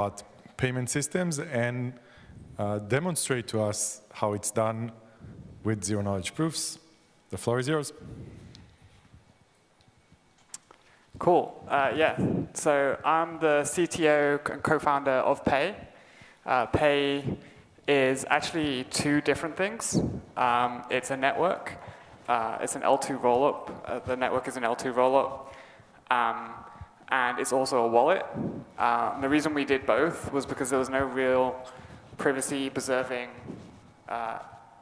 about payment systems and demonstrate to us how it's done with zero-knowledge proofs. The floor is yours. Cool. Yeah. So I'm the CTO and co-founder of Payy. Payy is actually two different things. It's a network. It's an L2 rollup. The network is an L2 rollup. And it's also a wallet. The reason we did both was because there was no real privacy preserving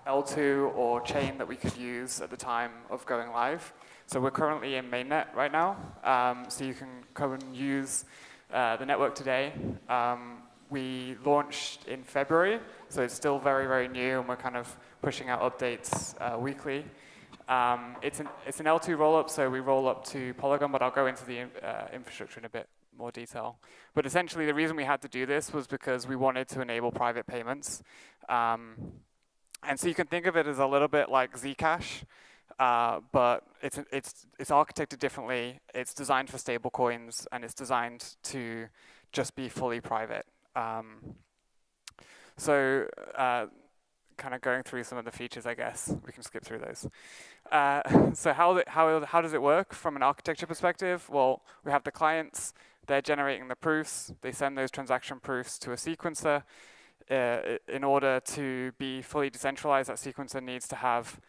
L2 or chain that we could use at the time of going live. So we're currently in mainnet right now. So you can come and use the network today. We launched in February, so it's still very, very new, and we're kind of pushing out updates weekly. It's an L2 rollup, so we roll up to Polygon, but I'll go into the infrastructure in a bit more detail. But essentially, the reason we had to do this was because we wanted to enable private payments. And so you can think of it as a little bit like Zcash, but it's architected differently. It's designed for stablecoins, and it's designed to just be fully private. So kind of going through some of the features, I guess. We can skip through those. So how does it work from an architecture perspective? Well, we have the clients. They're generating the proofs. They send those transaction proofs to a sequencer. In order to be fully decentralized, that sequencer needs to have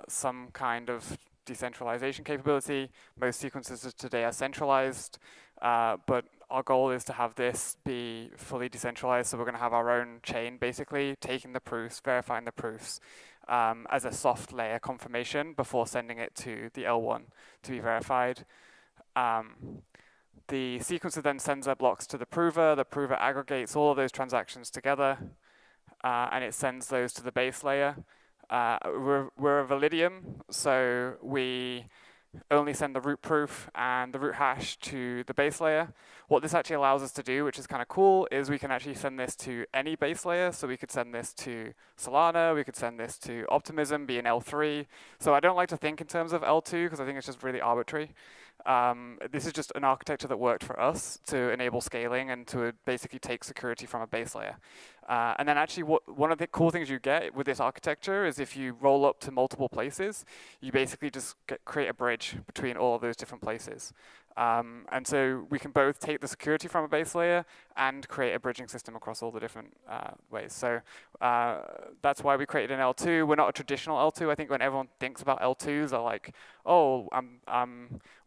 some kind of decentralization capability. Most sequencers today are centralized, but our goal is to have this be fully decentralized. So we're going to have our own chain, basically, taking the proofs, verifying the proofs as a soft layer confirmation before sending it to the L1 to be verified. The sequencer then sends their blocks to the prover. The prover aggregates all of those transactions together, and it sends those to the base layer. We're a Validium, so we only send the root proof and the root hash to the base layer. What this actually allows us to do, which is kind of cool, is we can actually send this to any base layer. So we could send this to Solana, we could send this to Optimism, be an L3. So I don't like to think in terms of L2 because I think it's just really arbitrary. This is just an architecture that worked for us to enable scaling and to basically take security from a base layer. And then actually one of the cool things you get with this architecture is if you roll up to multiple places, you basically just create a bridge between all of those different places. And so we can both take the security from a base layer and create a bridging system across all the different ways. So that's why we created an L2. We're not a traditional L2. I think when everyone thinks about L2s, they're like, oh,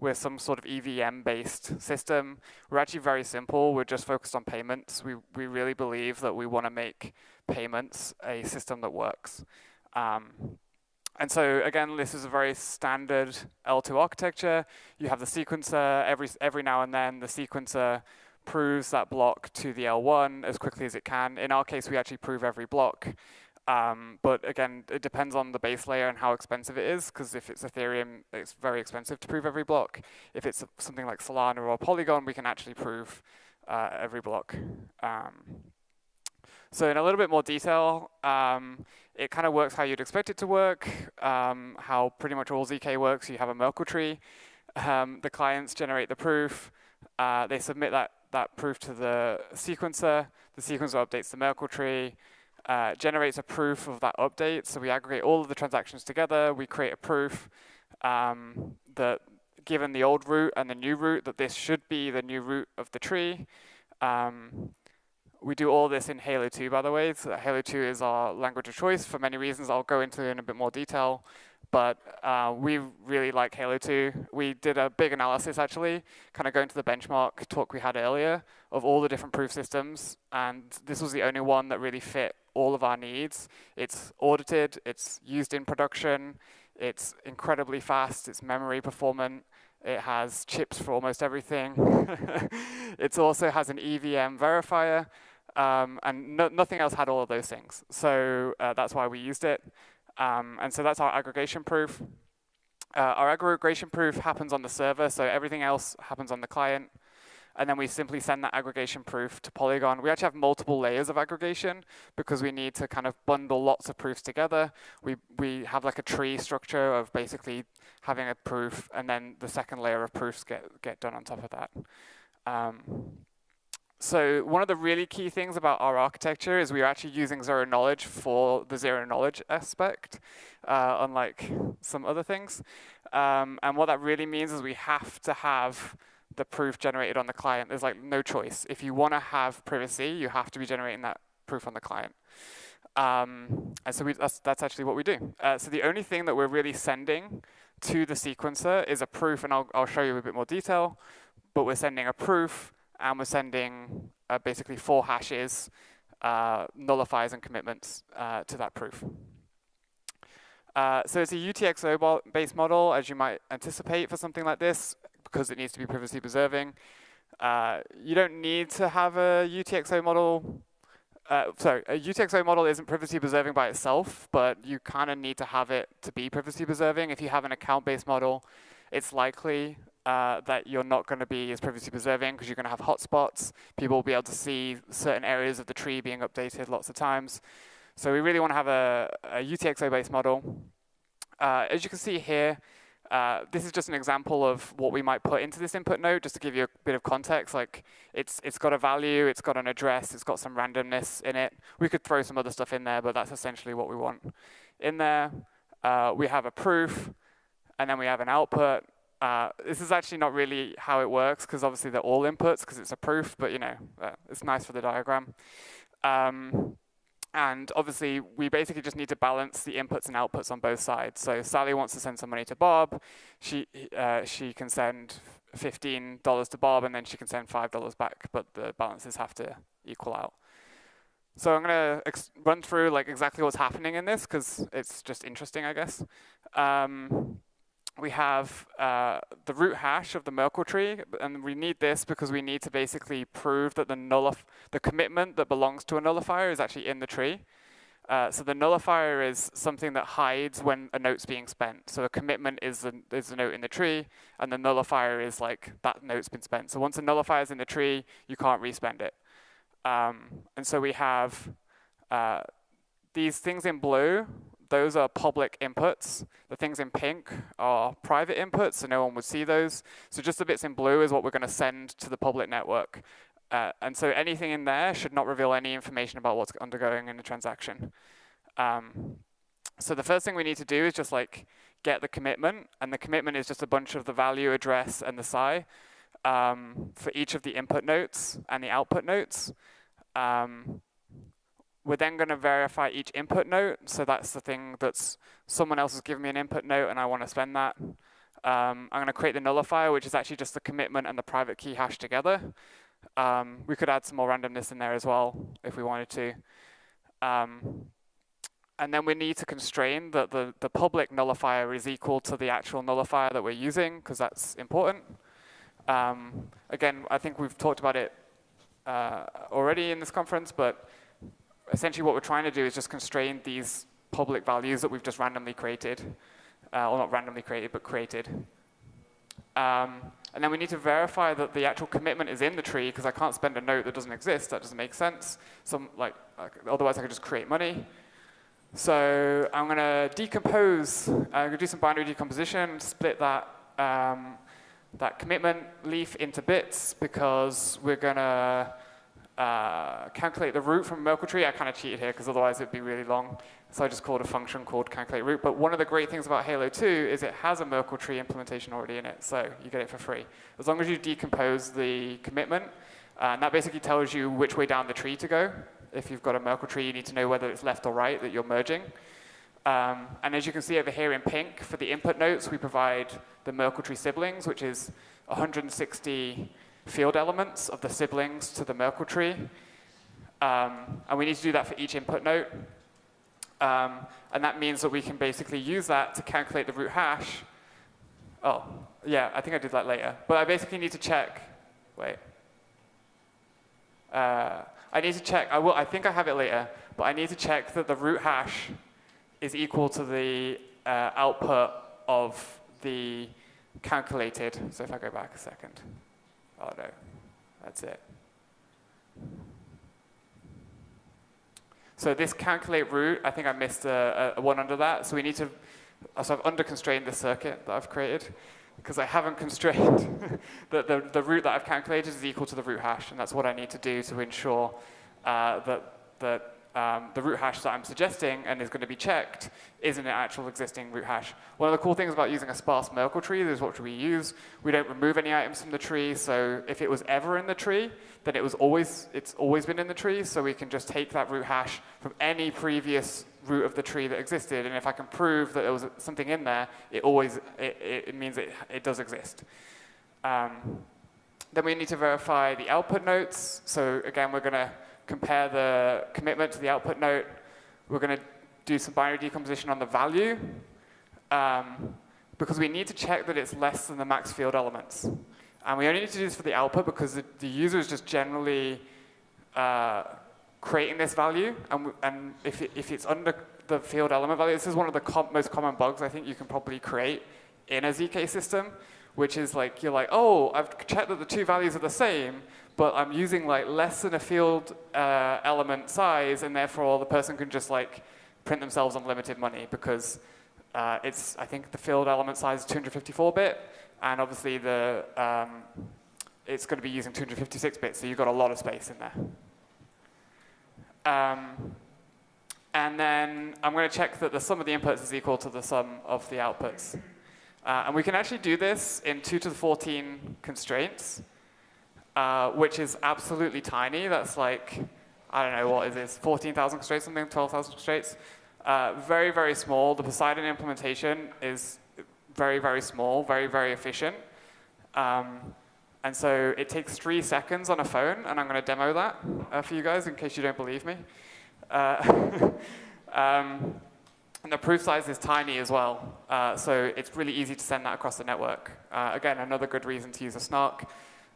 we're some sort of EVM-based system. We're actually very simple. We're just focused on payments. We really believe that we want to make payments a system that works. And so again, this is a very standard L2 architecture. You have the sequencer. Every now and then, the sequencer proves that block to the L1 as quickly as it can. In our case, we actually prove every block. But again, it depends on the base layer and how expensive it is, because if it's Ethereum, it's very expensive to prove every block. If it's something like Solana or Polygon, we can actually prove every block. So in a little bit more detail, it kind of works how you'd expect it to work, how pretty much all ZK works. You have a Merkle tree. The clients generate the proof. They submit that proof to the sequencer. The sequencer updates the Merkle tree, generates a proof of that update. So we aggregate all of the transactions together. We create a proof that given the old root and the new root, that this should be the new root of the tree. We do all this in Halo 2, by the way. So Halo 2 is our language of choice for many reasons I'll go into in a bit more detail. But we really like Halo 2. We did a big analysis, actually, kind of going to the benchmark talk we had earlier of all the different proof systems. And this was the only one that really fit all of our needs. It's audited. It's used in production. It's incredibly fast. It's memory performant. It has chips for almost everything. It also has an EVM verifier. And nothing else had all of those things. So that's why we used it. And so that's our aggregation proof. Our aggregation proof happens on the server, so everything else happens on the client. And then we simply send that aggregation proof to Polygon. We actually have multiple layers of aggregation because we need to kind of bundle lots of proofs together. We have like a tree structure of basically having a proof, and then the second layer of proofs get done on top of that. So one of the really key things about our architecture is we are actually using zero knowledge for the zero knowledge aspect, unlike some other things. And what that really means is we have to have the proof generated on the client. There's like no choice. If you want to have privacy, you have to be generating that proof on the client. And so that's actually what we do. So the only thing that we're really sending to the sequencer is a proof, and I'll show you a bit more detail, but we're sending a proof, and we're sending basically 4 hashes, nullifiers and commitments to that proof. So it's a UTXO-based model, as you might anticipate for something like this, because it needs to be privacy preserving. You don't need to have a UTXO model. A UTXO model isn't privacy preserving by itself, but you kind of need to have it to be privacy preserving. If you have an account-based model, it's likely that you're not going to be as privacy preserving because you're going to have hotspots. People will be able to see certain areas of the tree being updated lots of times. So we really want to have a UTXO-based model. As you can see here, this is just an example of what we might put into this input node, just to give you a bit of context. Like it's got a value, it's got an address, it's got some randomness in it. We could throw some other stuff in there, but that's essentially what we want in there. We have a proof, and then we have an output. This is actually not really how it works, because obviously they're all inputs, because it's a proof, but it's nice for the diagram. And obviously, we basically just need to balance the inputs and outputs on both sides. So Sally wants to send some money to Bob. She can send $15 to Bob, and then she can send $5 back, but the balances have to equal out. So I'm going to run through like exactly what's happening in this, because it's just interesting, I guess. We have the root hash of the Merkle tree, and we need this because we need to basically prove that the commitment that belongs to a nullifier is actually in the tree. So the nullifier is something that hides when a note's being spent. So a commitment is a note in the tree, and the nullifier is like that note's been spent. So once a nullifier is in the tree, you can't respend it. And so we have these things in blue. Those are public inputs. The things in pink are private inputs, so no one would see those. So just the bits in blue is what we're going to send to the public network. And so anything in there should not reveal any information about what's undergoing in the transaction. So the first thing we need to do is just like get the commitment, and the commitment is just a bunch of the value, address, and the SI for each of the input notes and the output notes. We're then going to verify each input note. So that's the thing that's someone else has given me an input note and I want to spend that. I'm going to create the nullifier, which is actually just the commitment and the private key hash together. We could add some more randomness in there as well if we wanted to. And then we need to constrain that the public nullifier is equal to the actual nullifier that we're using, because that's important. Again, I think we've talked about it already in this conference, but essentially what we're trying to do is just constrain these public values that we've just randomly created. Or not randomly created, but created. And then we need to verify that the actual commitment is in the tree, because I can't spend a note that doesn't exist. That doesn't make sense. Otherwise I could just create money. So I'm going to decompose. I'm going to do some binary decomposition, split that commitment leaf into bits, because we're going to calculate the root from Merkle tree. I kind of cheated here because otherwise it'd be really long. So I just called a function called calculate root. But one of the great things about Halo 2 is it has a Merkle tree implementation already in it. So you get it for free. As long as you decompose the commitment, and that basically tells you which way down the tree to go. If you've got a Merkle tree, you need to know whether it's left or right that you're merging. And as you can see over here in pink, for the input notes, we provide the Merkle tree siblings, which is 160 field elements of the siblings to the Merkle tree. And we need to do that for each input note. And that means that we can basically use that to calculate the root hash. Oh, yeah, I think I did that later. But I basically need to check, wait. I need to check, I think I have it later, but I need to check that the root hash is equal to the output of the calculated. So if I go back a second. Oh no, that's it. So this calculate root, I think I missed a one under that. So we need to, so I've under-constrained the circuit that I've created. because I haven't constrained that the root that I've calculated is equal to the root hash, and that's what I need to do to ensure that the root hash that I'm suggesting and is going to be checked isn't an actual existing root hash. One of the cool things about using a sparse Merkle tree is what we use. We don't remove any items from the tree, so if it was ever in the tree, then it's always been in the tree, so we can just take that root hash from any previous root of the tree that existed, and if I can prove that there was something in there, it means it does exist. Then we need to verify the output notes. So again, we're going to compare the commitment to the output note. We're going to do some binary decomposition on the value, because we need to check that it's less than the max field elements. And we only need to do this for the output because the user is just generally creating this value. And if it's under the field element value, this is one of the most common bugs I think you can probably create in a ZK system, which is like, you're like, oh, I've checked that the two values are the same, but I'm using like less than a field element size, and therefore the person can just like print themselves unlimited money because I think the field element size is 254-bit, and obviously it's going to be using 256 bits, so you've got a lot of space in there. And then I'm going to check that the sum of the inputs is equal to the sum of the outputs. And we can actually do this in 2 to the 14 constraints, which is absolutely tiny. That's like, I don't know, what is this, 14,000 constraints, something, 12,000 constraints. Very, very small. The Poseidon implementation is very, very small, very, very efficient. And so it takes 3 seconds on a phone, and I'm going to demo that for you guys in case you don't believe me. And the proof size is tiny as well, so it's really easy to send that across the network. Again, another good reason to use a Snark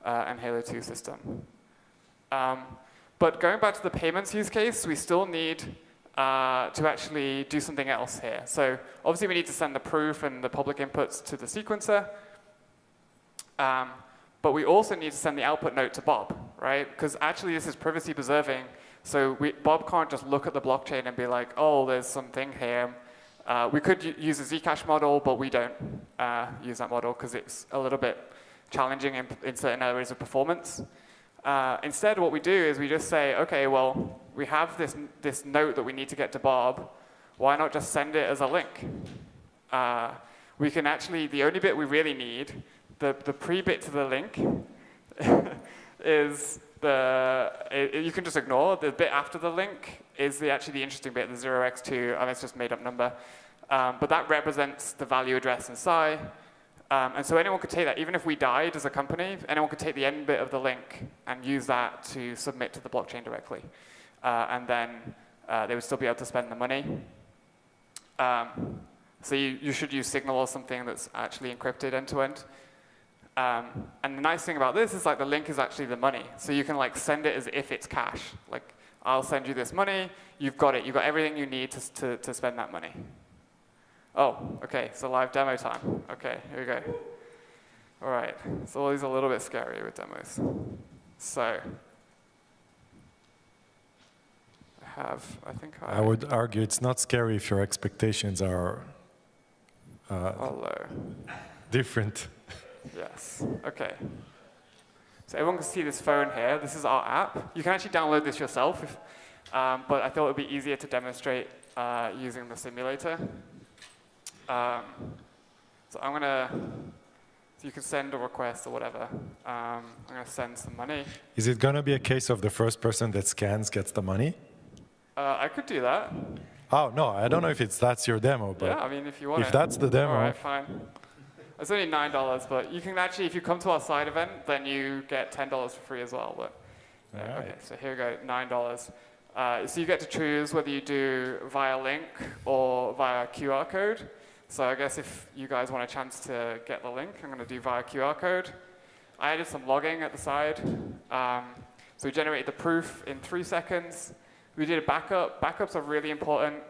and Halo 2 system. But going back to the payments use case, we still need to actually do something else here. So obviously we need to send the proof and the public inputs to the sequencer. But we also need to send the output note to Bob, right? Because actually this is privacy preserving. So Bob can't just look at the blockchain and be like, oh, there's something here. We could use a Zcash model, but we don't use that model because it's a little bit challenging in certain areas of performance. Instead, what we do is we just say, OK, well, we have this note that we need to get to Bob. Why not just send it as a link? We can actually, the only bit we really need, the pre-bit to the link is you can just ignore. The bit after the link is actually the interesting bit, the 0x2, and it's just made up number. But that represents the value address in Psi. And so anyone could take that, even if we died as a company, anyone could take the end bit of the link and use that to submit to the blockchain directly. And then they would still be able to spend the money. So you should use Signal or something that's actually encrypted end-to-end. And the nice thing about this is like the link is actually the money. So you can like send it as if it's cash. Like, I'll send you this money, you've got it. You've got everything you need to spend that money. Oh, OK, so live demo time. OK, here we go. All right, so all these are a little bit scary with demos. So I would argue it's not scary if your expectations are different. Yes, OK. So everyone can see this phone here. This is our app. You can actually download this yourself, but I thought it would be easier to demonstrate using the simulator. So I'm going to, so you can send a request or whatever. I'm going to send some money. Is it going to be a case of the first person that scans gets the money? I could do that. Oh, no, I don't know if that's your demo. But yeah, I mean, if you want if that's the demo. All right, fine. It's only $9, but you can actually, if you come to our side event, then you get $10 for free as well. But, yeah, right. OK, so here we go, $9. So you get to choose whether you do via link or via QR code. So I guess if you guys want a chance to get the link, I'm going to do via QR code. I added some logging at the side. So we generated the proof in 3 seconds. We did a backup. Backups are really important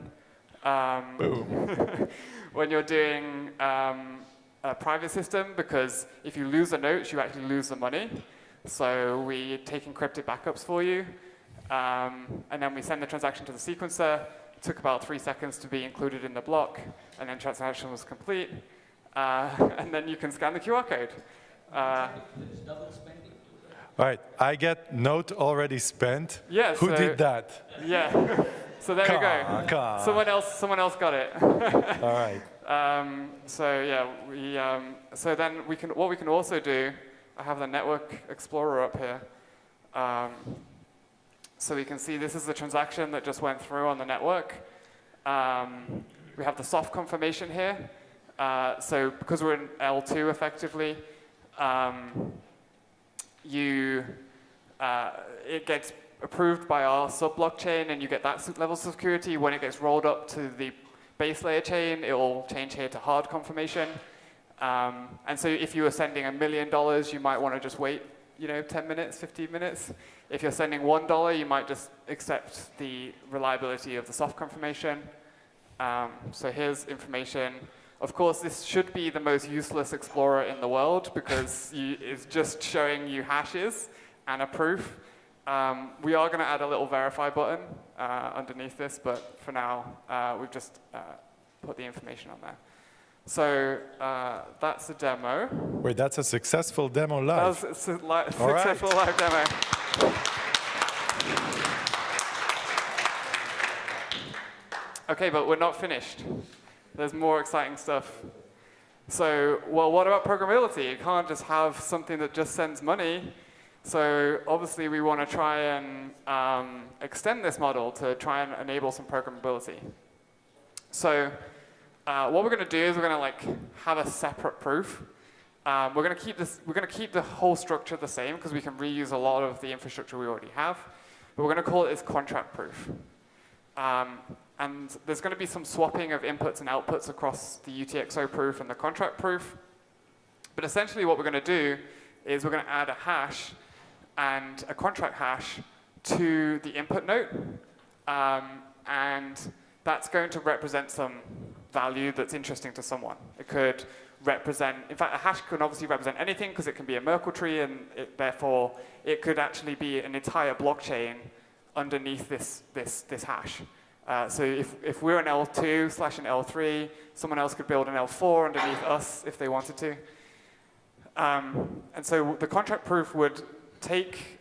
when you're doing a private system, because if you lose the notes, you actually lose the money. So we take encrypted backups for you. And then we send the transaction to the sequencer. It took about 3 seconds to be included in the block, and then transaction was complete. and then you can scan the QR code. All right, I get note already spent. Yeah, Who so- did that? Yeah, so there we go. Come on. Someone else got it. All right. So yeah, so then what we can also do, I have the Network Explorer up here. So we can see this is the transaction that just went through on the network. We have the soft confirmation here. So because we're in L2 effectively, it gets approved by our sub-blockchain, and you get that level of security. When it gets rolled up to the base layer chain, it will change here to hard confirmation. And so if you were sending $1 million, you might want to just wait 10 minutes, 15 minutes. If you're sending $1, you might just accept the reliability of the soft confirmation. So here's information. Of course, this should be the most useless Explorer in the world because it's just showing you hashes and a proof. We are going to add a little verify button underneath this, but for now, we've just put the information on there. So that's the demo. Wait, that's a successful demo live. That was a successful live demo. Okay, but we're not finished. There's more exciting stuff. So, well, what about programmability? You can't just have something that just sends money. So obviously, we want to try and extend this model to try and enable some programmability. So what we're going to do is we're going to have a separate proof. We're going to keep the whole structure the same because we can reuse a lot of the infrastructure we already have. But we're going to call it as contract proof. And there's going to be some swapping of inputs and outputs across the UTXO proof and the contract proof. But essentially what we're going to do is we're going to add a hash and a contract hash to the input node. And that's going to represent some value that's interesting to someone. It could represent, in fact, a hash can obviously represent anything because it can be a Merkle tree, and therefore it could actually be an entire blockchain underneath this hash. So if we're an L2 / an L3, someone else could build an L4 underneath us if they wanted to. And so the contract proof would take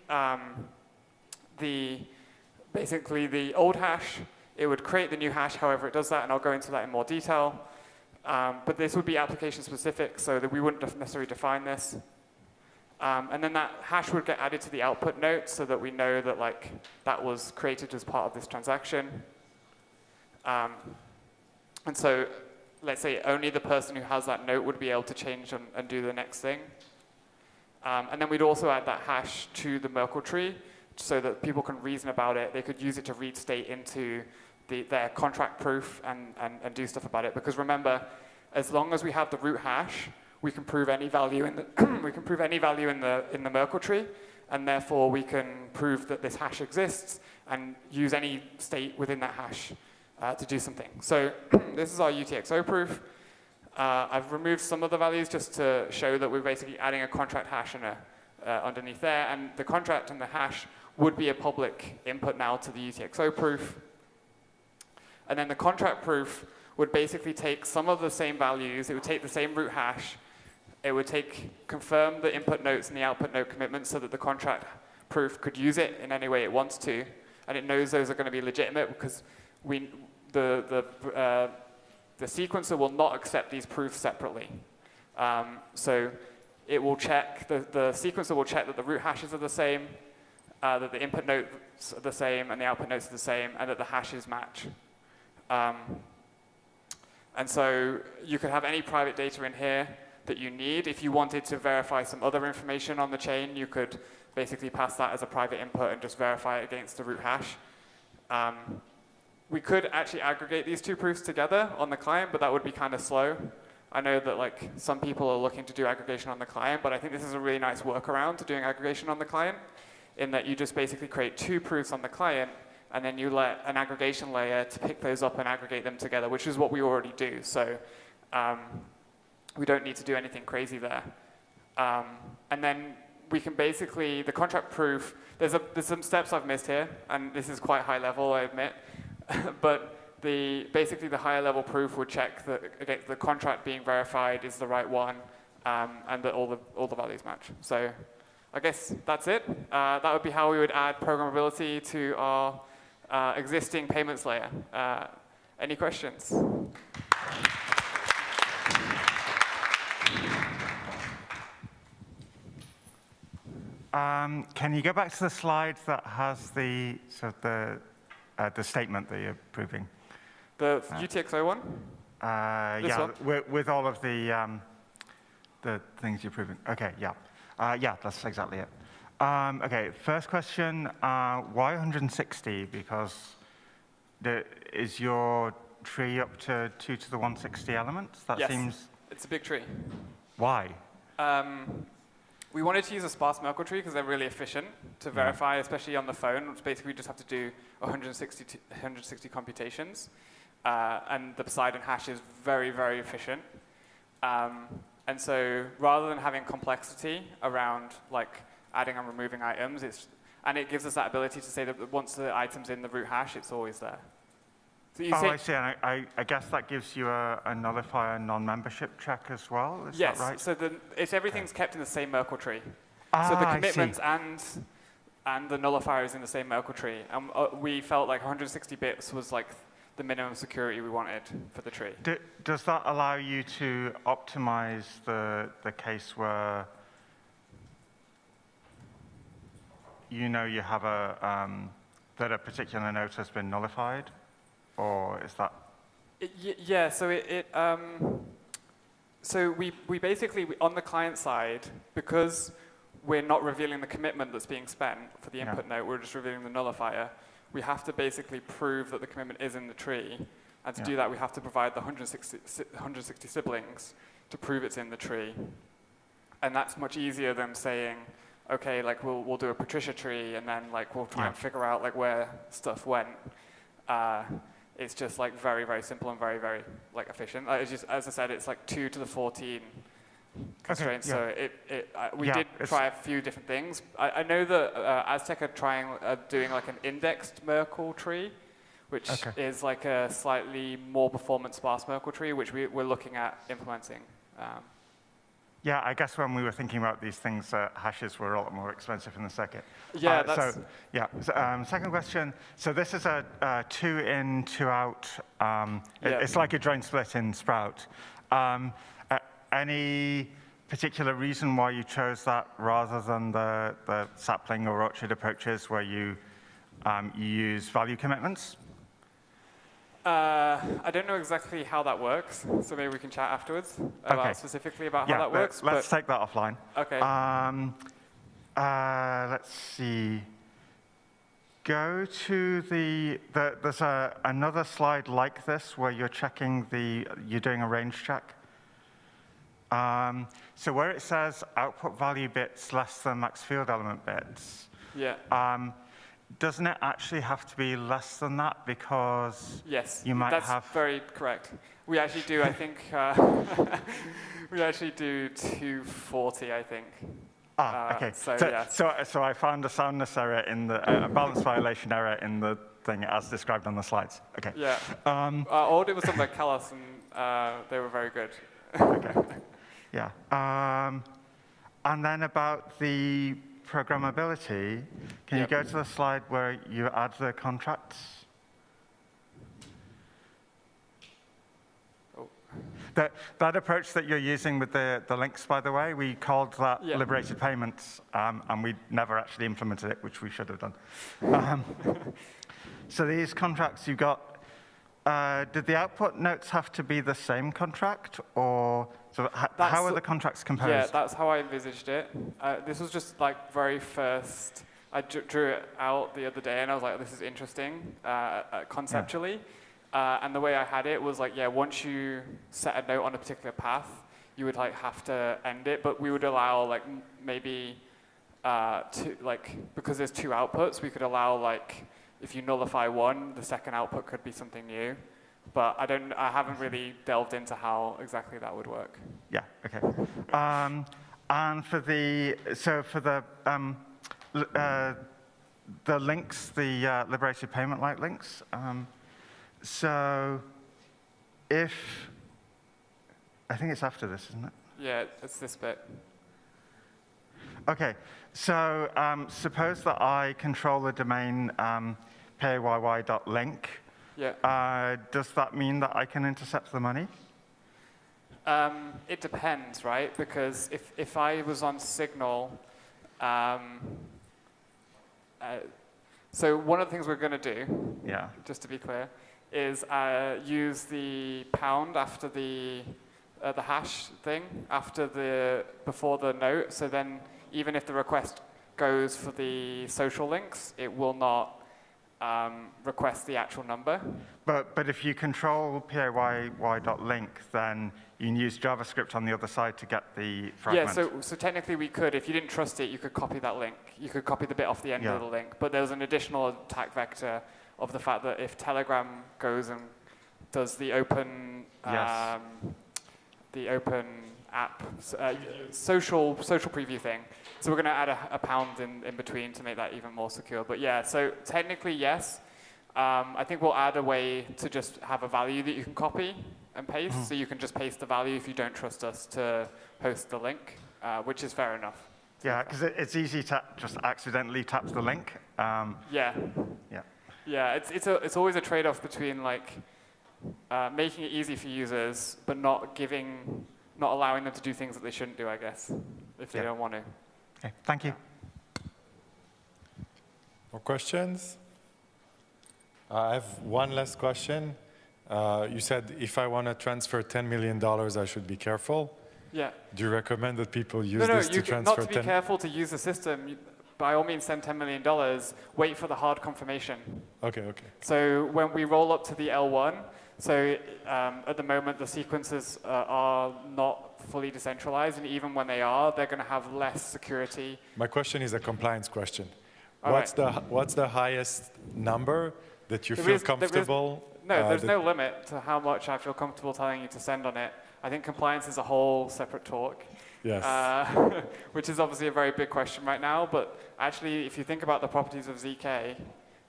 basically the old hash. It would create the new hash, however it does that, and I'll go into that in more detail. But this would be application specific, so that we wouldn't necessarily define this. And then that hash would get added to the output note so that we know that that was created as part of this transaction. And so let's say only the person who has that note would be able to change and do the next thing. And then we'd also add that hash to the Merkle tree so that people can reason about it. They could use it to read state into their contract proof and do stuff about it. Because remember, as long as we have the root hash, we can prove any value in the Merkle tree, and therefore we can prove that this hash exists and use any state within that hash to do something. So this is our UTXO proof. I've removed some of the values just to show that we're basically adding a contract hash and underneath there, and the contract and the hash would be a public input now to the UTXO proof. And then the contract proof would basically take some of the same values. It would take the same root hash. It would confirm the input notes and the output note commitments so that the contract proof could use it in any way it wants to, and it knows those are going to be legitimate because the sequencer will not accept these proofs separately. So it will check, the sequencer will check that the root hashes are the same, that the input notes are the same, and the output notes are the same, and that the hashes match. And so you could have any private data in here that you need. If you wanted to verify some other information on the chain, you could basically pass that as a private input and just verify it against the root hash. We could actually aggregate these two proofs together on the client, but that would be kind of slow. I know that some people are looking to do aggregation on the client, but I think this is a really nice workaround to doing aggregation on the client, in that you just basically create two proofs on the client, and then you let an aggregation layer to pick those up and aggregate them together, which is what we already do. So we don't need to do anything crazy there. And then we can basically, the contract proof, there's some steps I've missed here, and this is quite high level, I admit. But basically the higher level proof would check that against the contract being verified is the right one, and that all the values match. So I guess that's it. That would be how we would add programmability to our existing payments layer. Any questions? Can you go back to the slide that has the statement that you're proving? The UTXO one? Yeah, one? with all of the things you're proving. Okay, yeah. Yeah, that's exactly it. Okay, first question, why 160? Because is your tree up to 2 to the 160 elements? That yes, seems... it's a big tree. Why? We wanted to use a sparse Merkle tree because they're really efficient to verify, especially on the phone, which basically we just have to do 160 computations. And the Poseidon hash is very, very efficient. And so rather than having complexity around like adding and removing items, and it gives us that ability to say that once the item's in the root hash, it's always there. So I see. And I guess that gives you a nullifier non-membership check as well. Is that right? Yes. So everything's kept in the same Merkle tree. So the commitments and the nullifier is in the same Merkle tree. And we felt like 160 bits was like the minimum security we wanted for the tree. Does that allow you to optimize the case where you know you have that a particular node has been nullified? Or is that? Yeah, so we basically, on the client side, because we're not revealing the commitment that's being spent for the input node, we're just revealing the nullifier, we have to basically prove that the commitment is in the tree. And to do that, we have to provide the 160 siblings to prove it's in the tree. And that's much easier than saying, okay, like we'll do a Patricia tree, and then like we'll try and figure out like where stuff went. It's just like very, very simple and very, very like efficient. It's just, as I said, it's like 2 to the 14 constraints. Okay, so we did try a few different things. I know that Aztec are doing like an indexed Merkle tree, which is like a slightly more performance sparse Merkle tree, which we're looking at implementing. Yeah, I guess when we were thinking about these things, hashes were a lot more expensive in the circuit. Yeah, that's... Second question. So this is a 2 in, 2 out. It's like a joint split in Sprout. Any particular reason why you chose that rather than the sapling or orchard approaches where you use value commitments? I don't know exactly how that works, so maybe we can chat afterwards specifically about how that works. Let's take that offline. Okay. Let's see. Go to there's another slide like this where you're checking you're doing a range check. So where it says output value bits less than max field element bits. Yeah. Doesn't it actually have to be less than that because you might have... That's very correct. We actually do, I think, we actually do 240, I think. Okay. So I found a soundness error in the balance violation error in the thing as described on the slides. Okay. Yeah. Our audit was done by Calus, and they were very good. Okay. Yeah. And then about the programmability, can you go to the slide where you add the contracts? Oh. That approach that you're using with the links, by the way, we called that liberated payments, and we never actually implemented it, which we should have done. So these contracts you got, did the output notes have to be the same contract, or how are the contracts composed? Yeah, that's how I envisaged it. This was just like very first. I drew it out the other day, and I was like, "This is interesting conceptually." And the way I had it was like, once you set a note on a particular path, you would like have to end it, but we would allow like maybe because there's 2 outputs, we could allow like if you nullify one, the second output could be something new. But I haven't really delved into how exactly that would work. Yeah, okay. And for the links, the liberated payment like links, So if, I think it's after this, isn't it? Yeah, it's this bit. OK, so suppose that I control the domain payy.link. Yeah. Does that mean that I can intercept the money? It depends, right? Because if I was on Signal, so one of the things we're going to do, just to be clear, is use the pound after the hash thing before the note. So then, even if the request goes for the social links, it will not request the actual number. But if you control payy.link, then you can use JavaScript on the other side to get the fragment. Yeah, so technically we could, if you didn't trust it, you could copy that link. You could copy the bit off the end of the link. But there's an additional attack vector of the fact that if Telegram goes and does the open app social preview thing, so we're going to add a pound in between to make that even more secure. But yeah, so technically yes. I think we'll add a way to just have a value that you can copy and paste. So you can just paste the value if you don't trust us to host the link, which is fair enough. Yeah, because it's easy to just accidentally tap the link. Yeah, it's always a trade-off between like making it easy for users, but not allowing them to do things that they shouldn't do, I guess, if they don't want to. Okay, thank you. More questions? I have one last question. You said if I want to transfer $10 million, I should be careful. Yeah. Do you recommend that people use this to transfer not to be careful to use the system. By all means, send $10 million. Wait for the hard confirmation. OK. So when we roll up to the L1, so at the moment, the sequences are not fully decentralized. And even when they are, they're going to have less security. My question is a compliance question. What's the highest number that you feel comfortable? There's no limit to how much I feel comfortable telling you to send on it. I think compliance is a whole separate talk. Yes. Which is obviously a very big question right now. But actually, if you think about the properties of ZK,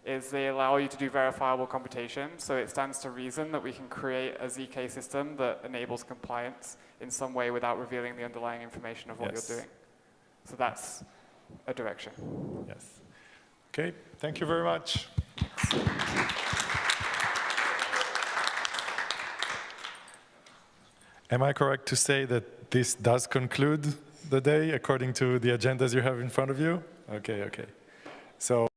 is they allow you to do verifiable computation. So it stands to reason that we can create a ZK system that enables compliance in some way without revealing the underlying information of what you're doing. So that's a direction. Yes. OK, thank you very much. Am I correct to say that this does conclude the day according to the agendas you have in front of you? OK. So.